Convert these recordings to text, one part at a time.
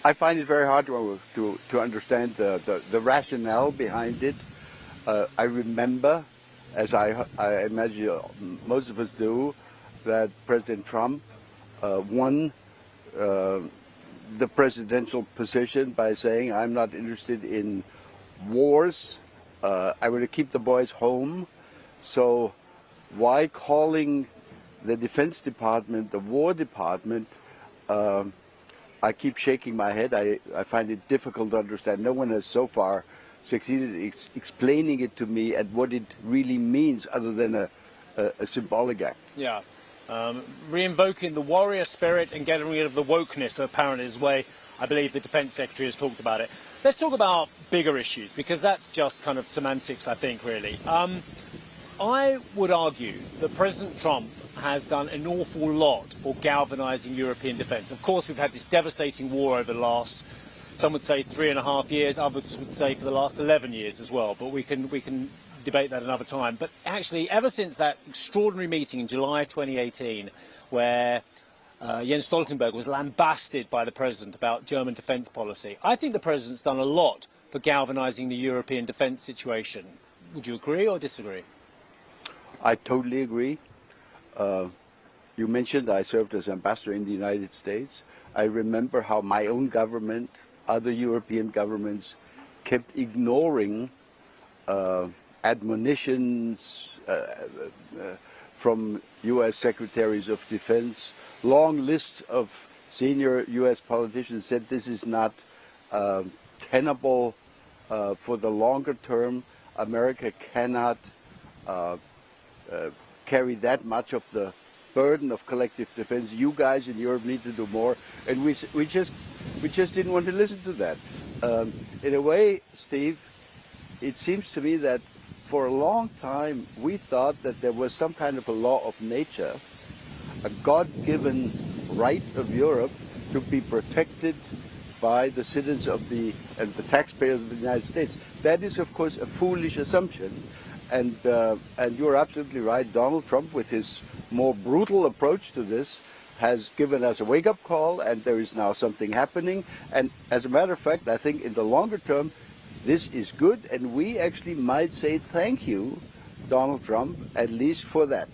I find it very hard to understand the rationale behind it. I remember, as I imagine most of us do, that President Trump won the presidential position by saying, I'm not interested in wars. I want to keep the boys home. So why calling the Defense Department the War Department? I keep shaking my head. I find it difficult to understand. No one has so far succeeded explaining it to me and what it really means other than a symbolic act. Yeah. Reinvoking the warrior spirit and getting rid of the wokeness, apparently, is the way I believe the Defence Secretary has talked about it. Let's talk about bigger issues, because that's just kind of semantics, I think, really. I would argue that President Trump has done an awful lot for galvanizing European defence. Of course, we've had this devastating war over the last, some would say 3.5 years, others would say for the last 11 years as well, but we can debate that another time. But actually, ever since that extraordinary meeting in July 2018, where Jens Stoltenberg was lambasted by the President about German defence policy, I think the President's done a lot for galvanizing the European defence situation. Would you agree or disagree? I totally agree. You mentioned I served as ambassador in the United States. I remember how my own government, other European governments, kept ignoring admonitions from U.S. secretaries of defense. Long lists of senior U.S. politicians said this is not tenable for the longer term. America cannot carry that much of the burden of collective defense. You guys in Europe need to do more, and we just didn't want to listen to that. In a way, Steve, it seems to me that for a long time we thought that there was some kind of a law of nature, a God-given right of Europe to be protected by the citizens of the taxpayers of the United States. That is, of course, a foolish assumption. And you're absolutely right. Donald Trump, with his more brutal approach to this, has given us a wake-up call, and there is now something happening. And as a matter of fact, I think in the longer term, this is good, and we actually might say thank you, Donald Trump, at least for that.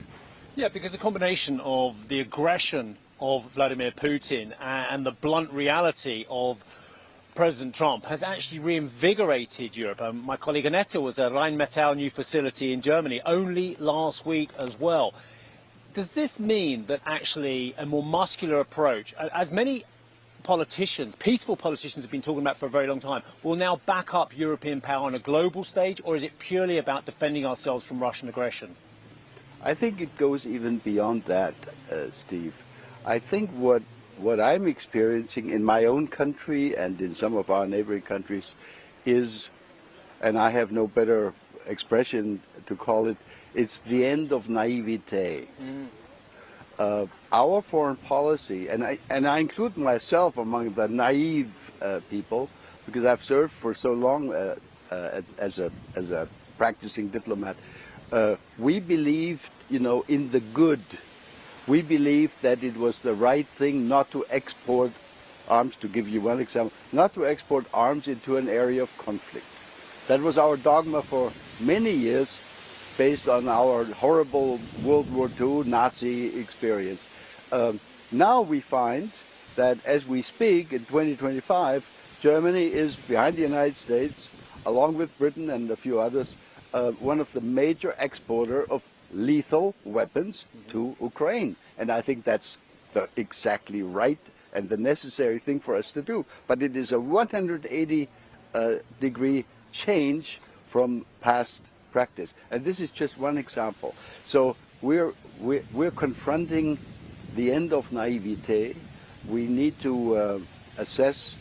Yeah, because a combination of the aggression of Vladimir Putin and the blunt reality of President Trump has actually reinvigorated Europe. My colleague Annette was at Rheinmetall new facility in Germany only last week as well. Does this mean that actually a more muscular approach, as many politicians, peaceful politicians have been talking about for a very long time, will now back up European power on a global stage, or is it purely about defending ourselves from Russian aggression? I think it goes even beyond that, Steve. I think what I'm experiencing in my own country and in some of our neighboring countries is, and I have no better expression to call it, it's the end of naivety. Our foreign policy, and I include myself among the naive people, because I've served for so long as a practicing diplomat. We believed, in the good. We believed that it was the right thing not to export arms, to give you one example, not to export arms into an area of conflict. That was our dogma for many years, based on our horrible World War II Nazi experience. Now we find that as we speak, in 2025, Germany is behind the United States, along with Britain and a few others, one of the major exporters of lethal weapons to Ukraine. And I think that's the exactly right and the necessary thing for us to do. But it is a 180-degree change from past practice. And this is just one example. So we're confronting the end of naivete. We need to assess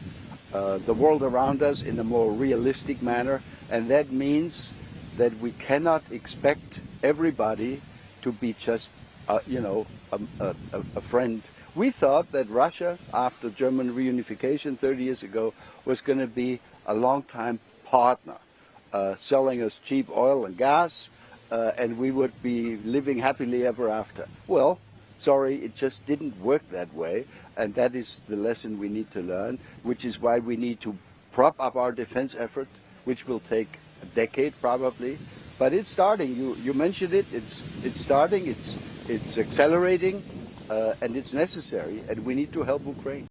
the world around us in a more realistic manner. And that means that we cannot expect everybody to be just, a friend. We thought that Russia, after German reunification 30 years ago, was going to be a long-time partner, selling us cheap oil and gas, and we would be living happily ever after. Well, Sorry, it just didn't work that way, and that is the lesson we need to learn, which is why we need to prop up our defense effort, which will take a decade probably, but it's starting. You mentioned it. It's starting. It's accelerating, and it's necessary, and we need to help Ukraine.